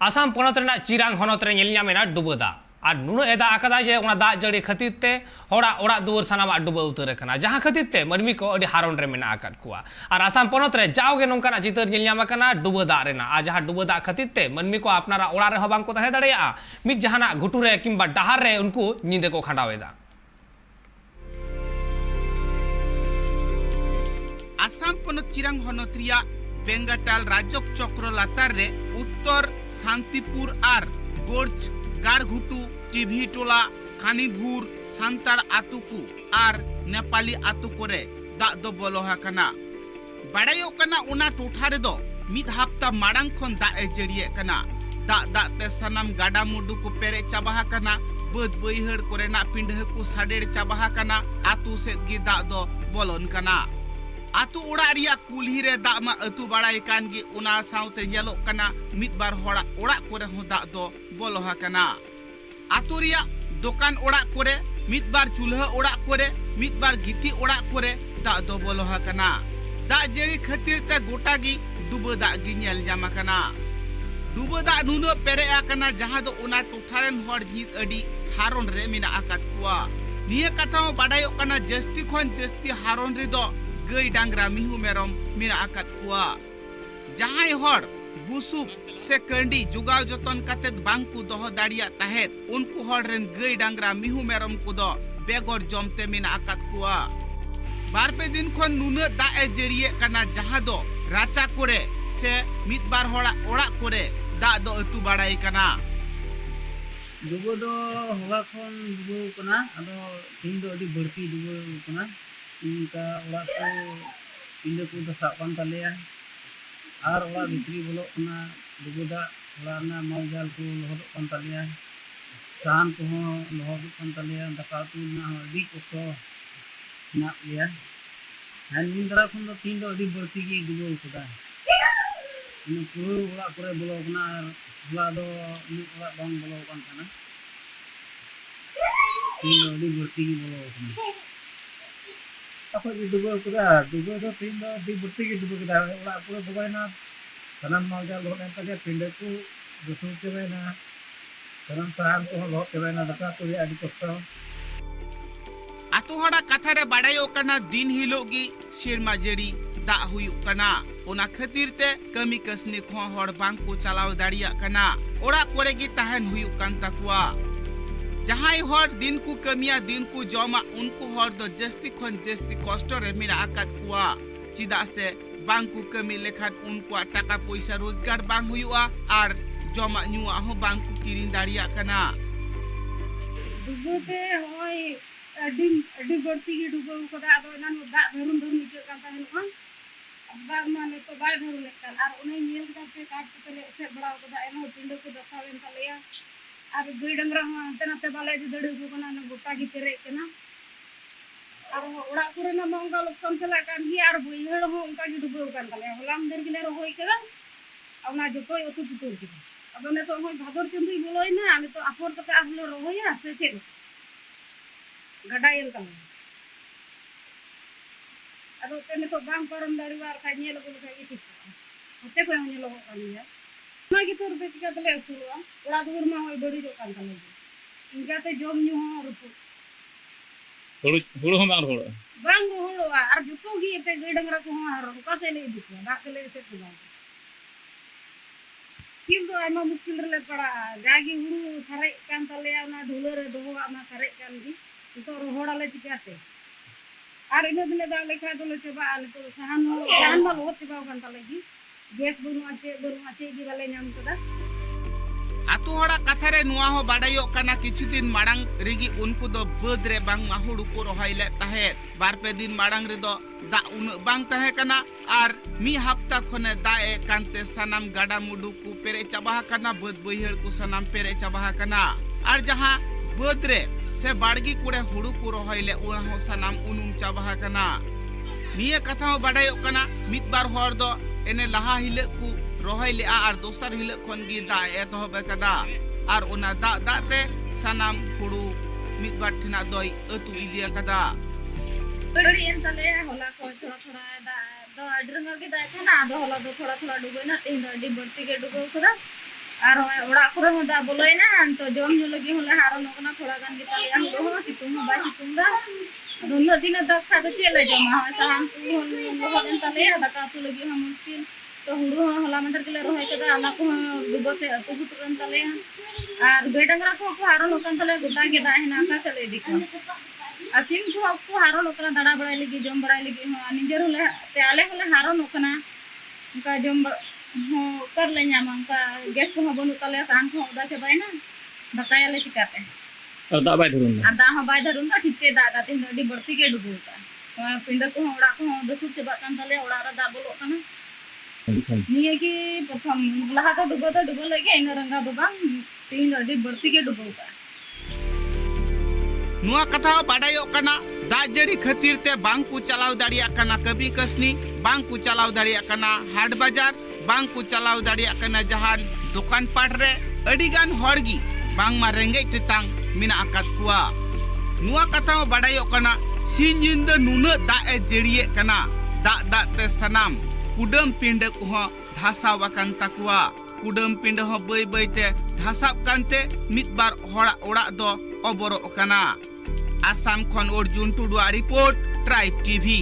आसाम पनत चिरांग हनत रे नेल ᱧᱟᱢᱮᱱᱟ डुबो दाग और नुनो एदा आकादा जे उना दाग जड़ी खातिर ते होड़ा ओड़ा दुवर सानामा डुबो उतर कना जहां खातिर ते मर्मी को अडी हारोन रे मेना आकाद कुआ और आसाम पनत रे जाओगे नोंकाना चितर नेल ᱧᱟᱢ कना डुबो दाग रेना आ जहां डुबो दाग खातिर ते मर्मी को अपनारा ओड़ा रे हबांग को तहे दड़ेया मित जहाना घुटू रे किंबा डहार रे उनको नींदे को खंडावेदा। आसाम पनत चिरांग हनत रिया बेंगाटाल राजक चक्र लातार रे उत्तर शांतिपुर और गोर्ज गाड़घुटू टीभी टोला खानीभूर सांतार आतुकु और नेपाली आतु करे दाग दो बोलोहा कना बाड़ायो कना उना टोठा रे दो मिद हफ्ता माड़ांग खन दाग ए जड़िए कना दाग दाग ते सनाम गाडा मुडु को पेरे चाबाहा कना बद बैहड़ कोरेना पिंडह को साडेड़ चाबाहा कना आतु सेद गी दाग दो बोलोन कना आतु ओड़ा रिया कुल्ही रे दाग मा अतु बाड़ाय कान गी उना साउते येलो कना मिद बार होड़ा ओड़ा कोरे हो दाग दो बोलोहा कना आतु रिया दुकान ओड़ा कोरे मिद बार चूल्हा ओड़ा कोरे मिद बार गिती ओड़ा कोरे दाग दो बोलोहा कना दाग जड़ी खातिर ते गोटा गी डुबो दाग गी नेल ᱧᱟᱢ कना डुबो दाग नुनो पेरे आकना जहां दो उना टोठारेन होड़ जीत अडी हारोन रे मिना आकात कुआ निया कथा बाडायो कना जस्ती खन जस्ती हारोन रे दो गई डांगरा मिहु मेरम मिना आकात कुआ जहां होड़ बुसुक से कंडी जुगाव जतन कतेत बांकु दोह दाड़िया तहेत उनको होड़ रेन गई डांगरा मिहु मेरम को दो बेगोर जमते मिना आकात कुआ बार पे दिन खन नुना दा ए जड़िए कना जहां दो राचा कोरे से मिद बार होड़ा ओड़ा कोरे दा दो अतु बाड़ाई कना डुबो दो होला खन डुबो कना आदो तीन दो अडी बड़ती डुबो कना इनका ओड़ा को पिंडे को दसा कान तलेया और ओड़ा भितरी बोलो कना डुबो दा ओड़ा ना मौजाल को लहद कान तलेया सान को लहद कान तलेया दका तु ना अडी कष्ट ना लिया हान निंद्रा खन दो तीन दो अडी बड़ती की डुबो कदा इन पूरा ओड़ा करे बोलो कना होला दो इन ओड़ा बांग बोलो कान कना तीन दो अडी बड़ती की बोलो कना apa डुबो कदा डुबो दो तीन दो अडी बड़ती की डुबो कदा ओड़ा पूरा डुबायना सनम मौजा लोहन तके पिंडे को दुसु चबेना सनम साहब को लोह चबेना दका को अडी कष्ट आतु होड़ा कथा रे बाड़ायो कना दिन हिलोगी शेरमा जड़ी दा हुयु कना ओना खातिर ते कमी कसनी खो होड़ बांग को चलाव दाड़िया कना ओड़ा कोरे गी तहन हुयु कान तकुआ जहां होड़ दिन को कमिया दिन को जमा उनको होड़ दो जस्ती खन जस्ती कष्ट रे मिरा आकात कुआ चिदा से बांग को कमी लेखान उनको टाका पैसा रोजगार बांग हुयुआ और जमा नुआ हो बांग को किरिन दाड़िया कना डुबोते होय अडी अडी बड़ती की डुबो कदा आदो ना दा धरुन धरुन निके कान ताहेन आ बाग माने तो बाय धरुन लेकन और उन्हें नेल करते काट के ले से बड़ा कदा एनो पिंडो को दसावेन तलेया और गई डंगरा हो अंते नाते बाले दड़ी को कना न गोटा की पेरे कना और ओड़ा करे ना मंगा लोकसन चला कान ही और बैहड़ हो उनका की डुबो कान तले हलाम दर गिले होय केदा अब ना जतो अतु तुतुर की अब ने तो होय भादर चंद्री बोलोय ना आमे तो आफर तो आफले रोया से चेक गडा येल का अदो तेने तो बांग परम दाड़ीवार का नेल को का इति होते को नेल हो कानिया ना की तोर बेच का तले सुरुआ ओड़ा दूर में होय बड़ी जो कान तले इनका ते जोम न्यू हो रुपु हुड़ो हम बांग होड़ो और जुतो गी ते गडंगरा को हार का से ले दिखो दाक ले से तुला किंतु आमा मुश्किल रे पड़ा गागी हुड़ू सरे कान तले ना ढोलर दोहो ना सरे कान गी तो रोहड़ा ले चिकाते और इन दिन दा लेखा तो चबा आले तो सहन मा बहुत चबा कान तले गी गैस बनुआ चे गी वाले नाम कदा आतु होड़ा कथा रे नुआ हो बाड़ायो कना किछु दिन माड़ांग रेगी उनको दो बद रे बांग माहुड़ू को रोहाइले ताहे बार पे दिन माड़ांग रे दो दा उन बांग ताहे कना और मी हफ्ता खने दा ए कांते सनाम गाडा मुडू को पेरे चाबा कना बद बैहड़ को सनाम पेरे चाबा कना और जहां बद रे से बाड़गी कुड़े हुड़ू को रोहाइले ओना हो सनाम उनुम चाबा कना निया कथा हो बाड़ायो कना मित बार होड़ दो एने लहा हिले को रोहाइले और दोसर हिले खन गी दा एतहब कदा और ओना दा दाते सनाम हुड़ू मित बार ठना दोई अतु इदिया कदा बड़ी एन तले होला को थोड़ा थोड़ा दा दो अडरंगा के दा ना दो होला दो थोड़ा थोड़ा डुबे ना तीन दी बढ़ती के डुबो कदा और ओड़ा करे हो दा बोलैना तो जम जो लगी होले हारन ओकना थोड़ा गान के ताले हम हो सितुंग हो बाई सितुंग दा दोनों दिन तक खा तो चले जमा है साहब तू हो दिन ताले दका तू लगी हम मुश्किल तो हुड़ू हला मंदर के रोहे कदा आना को दुबते अतु गुटरन ताले और बेडंगरा को हारन ओकन ताले गुटा के दा है ना का चले दिखो असिम को हारन ओकना दाड़ा बड़ाई लगी जम बड़ाई लगी हो निजर होले ते आले होले हारन ओकना उनका जम हो कर ले ᱧᱟᱢᱟ उनका गैस को बनु तले सान को उदा चबाय ना दकाया ले चिकाते और दा बाय धरुन और दा हो बाय धरुन दा ठिके दा दा तीन डी बढ़ती के डुबुता पिंड को ओड़ा को दसु चबा कान तले ओड़ा रा दा बोलो कना निये की प्रथम लहा तो डुबो लगे इन रंगा बाबा तीन डी बढ़ती के डुबुता नुआ कथा बाडायो कना दा जड़ी खातिर ते बांग को चलाव दाड़िया कना कभी कसनी बांग को चलाव दाड़िया कना हाट बाजार बांग को चलाव दाड़िया कना जहान दुकान पाट रे अडिगान हड़गी बांग मा रेंगे तेतांग मिना आकात कुआ नुआ कथा बाडायो कना सिंजिंद नुना दा ए जड़िए कना दा ते सनाम कुडम पिंड को धासा वाकांग तकुआ कुडम पिंड हो बई बई ते धासाब कांते मित बार होड़ा ओड़ा दो अबरो कना आसाम खन अर्जुन टुडुआ रिपोर्ट ट्राइब टीवी।